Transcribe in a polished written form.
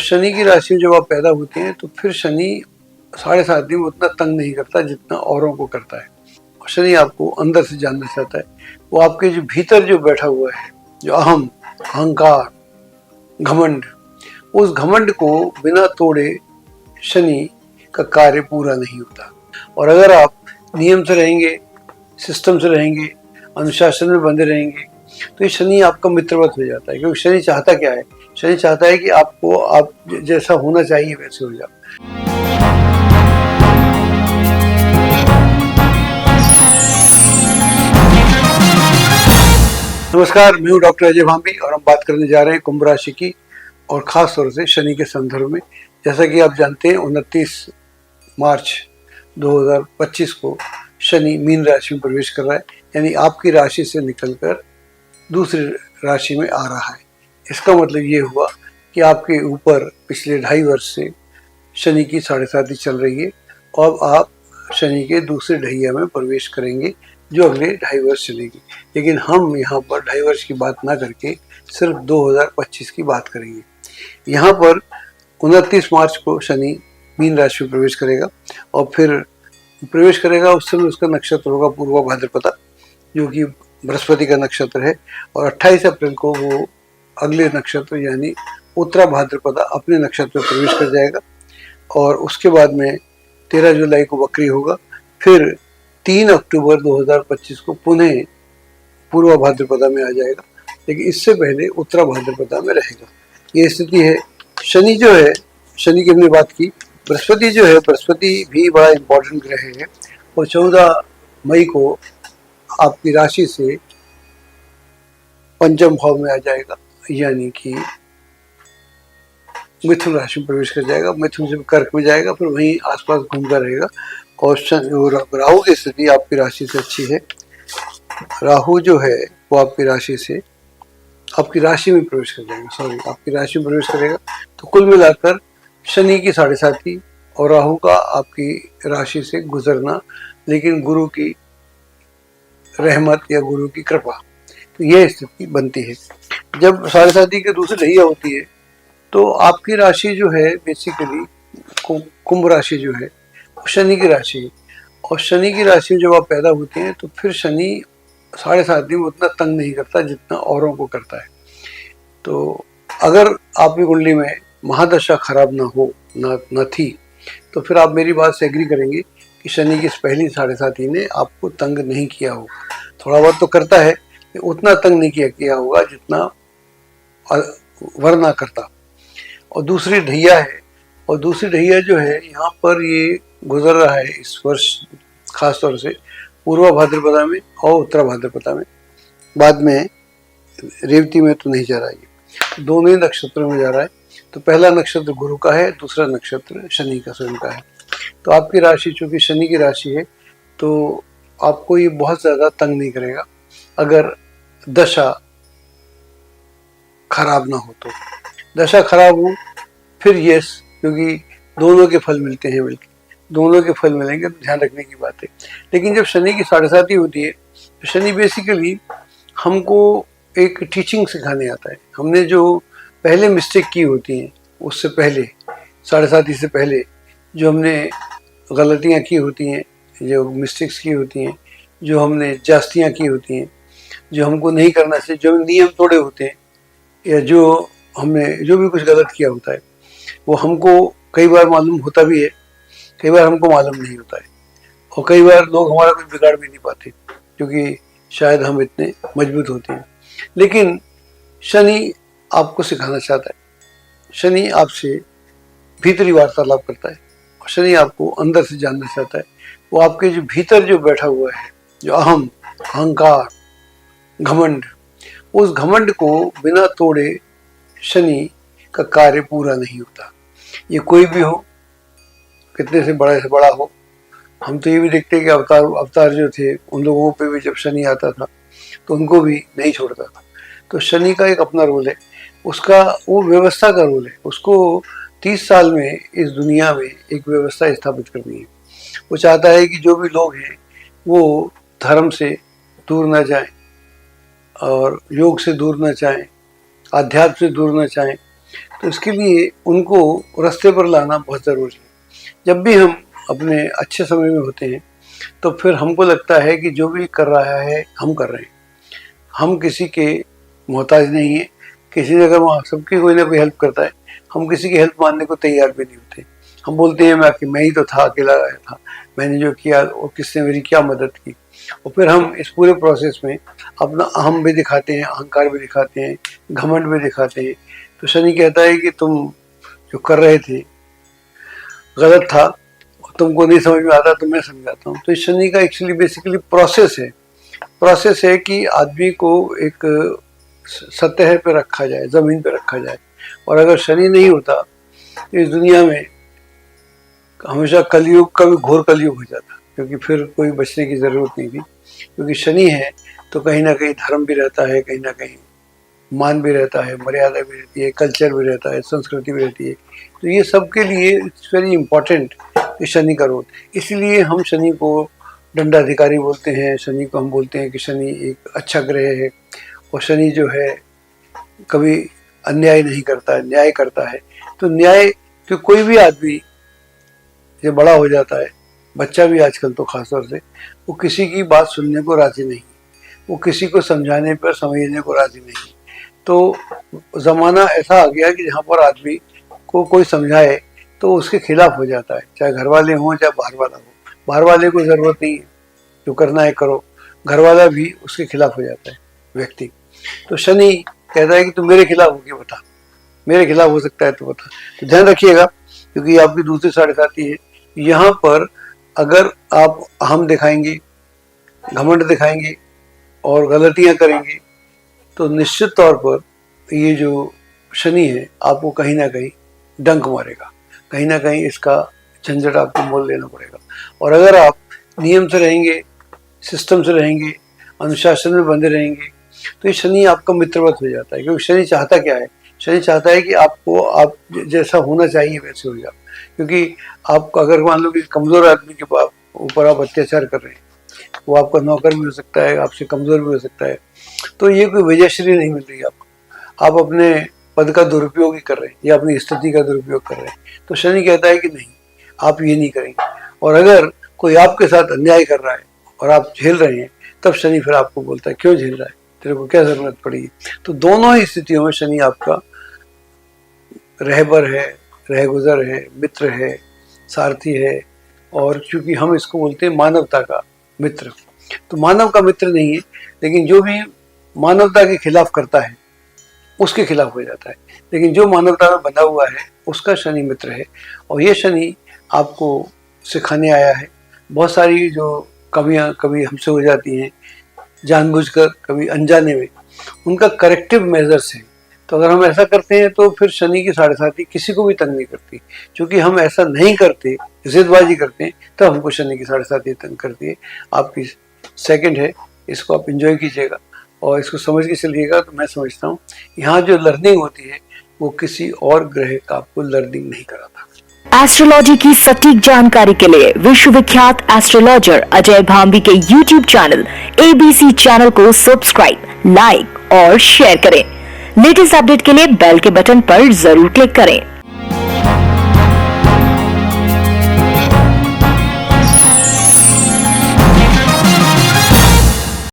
शनि की राशि में जब आप पैदा होते हैं तो फिर शनि 7.5 दिन उतना तंग नहीं करता जितना औरों को करता है। शनि आपको अंदर से जानना चाहता है। वो आपके जो भीतर जो बैठा हुआ है, जो अहंकार, घमंड, उस घमंड को बिना तोड़े शनि का कार्य पूरा नहीं होता। और अगर आप नियम से रहेंगे, सिस्टम से रहेंगे, अनुशासन में बंधे रहेंगे, तो ये शनि आपका मित्रवत हो जाता है। क्योंकि शनि चाहता क्या है? शनि चाहता है कि आपको आप जैसा होना चाहिए वैसे हो जाओ। नमस्कार, मैं हूँ डॉक्टर अजय भांबी और हम बात करने जा रहे हैं कुंभ राशि की और खास तौर से शनि के संदर्भ में। जैसा कि आप जानते हैं 29 मार्च 2025 को शनि मीन राशि में प्रवेश कर रहा है, यानी आपकी राशि से निकलकर दूसरी राशि में आ रहा है। इसका मतलब ये हुआ कि आपके ऊपर पिछले 2.5 वर्ष से शनि की 7.5 चल रही है और आप शनि के दूसरे ढैया में प्रवेश करेंगे जो अगले 2.5 वर्ष चलेगी। लेकिन हम यहाँ पर 2.5 वर्ष की बात ना करके सिर्फ 2025 की बात करेंगे। यहाँ पर 29 मार्च को शनि मीन राशि में प्रवेश करेगा और फिर प्रवेश करेगा उस समय उसका नक्षत्र होगा पूर्वा भाद्रपदा, जो कि बृहस्पति का नक्षत्र है। और 28 अप्रैल को वो अगले नक्षत्र यानी उत्तरा भाद्रपदा अपने नक्षत्र में प्रवेश कर जाएगा और उसके बाद में 13 जुलाई को वक्री होगा। फिर 3 अक्टूबर 2025 को पुनः पूर्व भाद्रपदा में आ जाएगा, लेकिन इससे पहले उत्तरा भाद्रपदा में रहेगा। ये स्थिति है। शनि जो है, शनि की हमने बात की। बृहस्पति जो है, बृहस्पति भी बड़ा इंपॉर्टेंट ग्रह है और 14 मई को आपकी राशि से पंचम भाव में आ जाएगा, यानी कि मिथुन राशि में प्रवेश कर जाएगा। मिथुन से कर्क में जाएगा, फिर वहीं आसपास घूमता रहेगा। और राहु की स्थिति आपकी राशि से अच्छी है। राहु जो है वो आपकी राशि से आपकी राशि में प्रवेश कर जाएगा, आपकी राशि में प्रवेश करेगा। तो कुल मिलाकर शनि की 7.5 और राहु का आपकी राशि से गुजरना, लेकिन गुरु की रहमत या गुरु की कृपा, तो यह स्थिति बनती है। जब 7.5 की दूसरी ढैया होती है तो आपकी राशि जो है बेसिकली कुंभ राशि जो है शनि की राशि है। और शनि की राशि में जब आप पैदा होते हैं तो फिर शनि 7.5 दिन उतना तंग नहीं करता जितना औरों को करता है। तो अगर आपकी कुंडली में महादशा खराब ना हो ना थी तो फिर आप मेरी बात से एग्री करेंगे कि शनि की पहली 7.5 ने आपको तंग नहीं किया होगा। थोड़ा बहुत तो करता है, उतना तंग नहीं किया होगा जितना वरना करता। और दूसरी ढैया है, और दूसरी ढैया जो है यहाँ पर ये गुजर रहा है इस वर्ष खास तौर से पूर्वा भाद्रपदा में और उत्तरा भाद्रपदा में। बाद में रेवती में तो नहीं जा रहा है, दोनों ही नक्षत्रों में जा रहा है। तो पहला नक्षत्र गुरु का है, दूसरा नक्षत्र शनि का स्वयं का है। तो आपकी राशि चूंकि शनि की राशि है तो आपको ये बहुत ज्यादा तंग नहीं करेगा अगर दशा खराब ना हो तो। दशा खराब हो फिर यस, क्योंकि दोनों के फल मिलते हैं, बल्कि दोनों के फल मिलेंगे तो ध्यान रखने की बात है। लेकिन जब शनि की 7.5 होती है तो शनि बेसिकली हमको एक टीचिंग सिखाने आता है। हमने जो पहले मिस्टेक की होती हैं उससे पहले 7.5 से पहले जो हमने गलतियां की होती हैं, जो मिस्टेक्स की होती हैं, जो हमने जास्तियां की होती हैं, जो हमको नहीं करना चाहिए, जो नियम तोड़े होते हैं, या जो हमने जो भी कुछ गलत किया होता है वो हमको कई बार मालूम होता भी है, कई बार हमको मालूम नहीं होता है, और कई बार लोग हमारा कुछ बिगाड़ भी नहीं पाते क्योंकि शायद हम इतने मजबूत होते हैं। लेकिन शनि आपको सिखाना चाहता है। शनि आपसे भीतरी वार्तालाप करता है और शनि आपको अंदर से जानना चाहता है। वो आपके जो भीतर जो बैठा हुआ है, जो अहंकार, घमंड, उस घमंड को बिना तोड़े शनि का कार्य पूरा नहीं होता। ये कोई भी हो, कितने से बड़ा हो। हम तो ये भी देखते हैं कि अवतार जो थे उन लोगों पे भी जब शनि आता था तो उनको भी नहीं छोड़ता था। तो शनि का एक अपना रोल है, उसका वो व्यवस्था का रोल है। उसको 30 साल में इस दुनिया में एक व्यवस्था स्थापित करनी है। वो चाहता है कि जो भी लोग हैं वो धर्म से दूर न जाएं और योग से दूर न जाएं, आध्यात्म से दूर न जाएं। तो इसके लिए उनको रास्ते पर लाना बहुत ज़रूरी है। जब भी हम अपने अच्छे समय में होते हैं तो फिर हमको लगता है कि जो भी कर रहा है हम कर रहे हैं, हम किसी के मोहताज नहीं है। किसी ने अगर वहाँ सबकी कोई ना कोई हेल्प करता है, हम किसी की हेल्प मानने को तैयार भी नहीं होते। हम बोलते हैं मैं ही तो था, अकेला आया था, मैंने जो किया और किसने मेरी क्या मदद की। और फिर हम इस पूरे प्रोसेस में अपना अहम भी दिखाते हैं, अहंकार भी दिखाते हैं, घमंड भी दिखाते हैं। तो शनि कहता है कि तुम जो कर रहे थे गलत था, तुमको नहीं समझ में आता तो मैं समझाता हूँ। तो इस शनि का एक्चुअली बेसिकली प्रोसेस है कि आदमी को एक सतह पे रखा जाए, जमीन पे रखा जाए। और अगर शनि नहीं होता तो इस दुनिया में हमेशा कलयुग का भी घोर कलयुग हो जाता, क्योंकि फिर कोई बचने की जरूरत नहीं थी। क्योंकि शनि है तो कहीं ना कहीं धर्म भी रहता है, कहीं ना कहीं मान भी रहता है, मर्यादा भी रहती है, कल्चर भी रहता है, संस्कृति भी रहती है। तो ये सबके लिए इट्स वेरी इंपॉर्टेंट शनि का रोल। इसलिए हम शनि को दंडाधिकारी बोलते हैं, शनि को हम बोलते हैं कि शनि एक अच्छा ग्रह है। और शनि जो है कभी अन्याय नहीं करता है, न्याय करता है। तो न्याय, कि कोई भी आदमी जब बड़ा हो जाता है, बच्चा भी आजकल तो खासतौर से, वो किसी की बात सुनने को राजी नहीं, वो किसी को समझाने पर समझने को राजी नहीं। तो ज़माना ऐसा आ गया कि जहाँ पर आदमी को कोई समझाए तो उसके खिलाफ हो जाता है, चाहे घर वाले हों चाहे बाहर वाला हो। बाहर वाले को ज़रूरत नहीं है, जो करना है करो, घर वाला भी उसके खिलाफ हो जाता है व्यक्ति। तो शनि कहता है कि तुम मेरे खिलाफ होके बता, मेरे खिलाफ हो सकता है तो बता। तो ध्यान रखिएगा, क्योंकि आपकी दूसरी साढ़े साथी है। यहाँ पर अगर आप अहम दिखाएंगे, घमंड दिखाएंगे और गलतियाँ करेंगे तो निश्चित तौर पर ये जो शनि है आपको कहीं ना कहीं डंक मारेगा, कहीं ना कहीं इसका झंझट आपको मोल लेना पड़ेगा। और अगर आप नियम से रहेंगे, सिस्टम से रहेंगे, अनुशासन में बंधे रहेंगे, तो ये शनि आपका मित्रवत हो जाता है। क्योंकि शनि चाहता क्या है? शनि चाहता है कि आपको आप जैसा होना चाहिए वैसे हो जाओ। क्योंकि आप अगर मान लो कि कमज़ोर आदमी के ऊपर आप अत्याचार कर रहे हैं, वो आपका नौकर भी हो सकता है, आपसे कमज़ोर भी हो सकता है, तो ये कोई वजहश्री नहीं मिल रही आपको। आप अपने पद का दुरुपयोग ही कर रहे हैं या अपनी स्थिति का दुरुपयोग कर रहे हैं। तो शनि कहता है कि नहीं, आप ये नहीं करेंगे। और अगर कोई आपके साथ अन्याय कर रहा है और आप झेल रहे हैं, तब शनि फिर आपको बोलता है क्यों झेल रहा है, तेरे को क्या जरूरत पड़ी। तो दोनों ही स्थितियों में शनि आपका रहबर है, रहगुजर है, मित्र है, सारथी है। और चूंकि हम इसको बोलते हैं मानवता का मित्र, तो मानव का मित्र नहीं है, लेकिन जो भी मानवता के खिलाफ करता है उसके खिलाफ हो जाता है। लेकिन जो मानवता में बंधा हुआ है उसका शनि मित्र है। और ये शनि आपको सिखाने आया है। बहुत सारी जो कमियां कभी हमसे हो जाती हैं जानबूझकर, कभी अनजाने में, उनका करेक्टिव मेजर्स है। तो अगर हम ऐसा करते हैं तो फिर शनि की साढ़े साथी किसी को भी तंग नहीं करती। क्योंकि हम ऐसा नहीं करते, जिदबाजी करते हैं, तब हमको शनि की साढ़े साथी तंग करती है। आपकी सेकंड है, इसको आप इंजॉय कीजिएगा और इसको समझ के चलिएगा। तो मैं समझता हूँ यहाँ जो लर्निंग होती है वो किसी और ग्रह का आपको लर्निंग नहीं कराता। एस्ट्रोलॉजी की सटीक जानकारी के लिए विश्वविख्यात एस्ट्रोलॉजर अजय भांबी के YouTube चैनल ABC चैनल को सब्सक्राइब, लाइक और शेयर करें। लेटेस्ट अपडेट के लिए बेल के बटन पर जरूर क्लिक करें।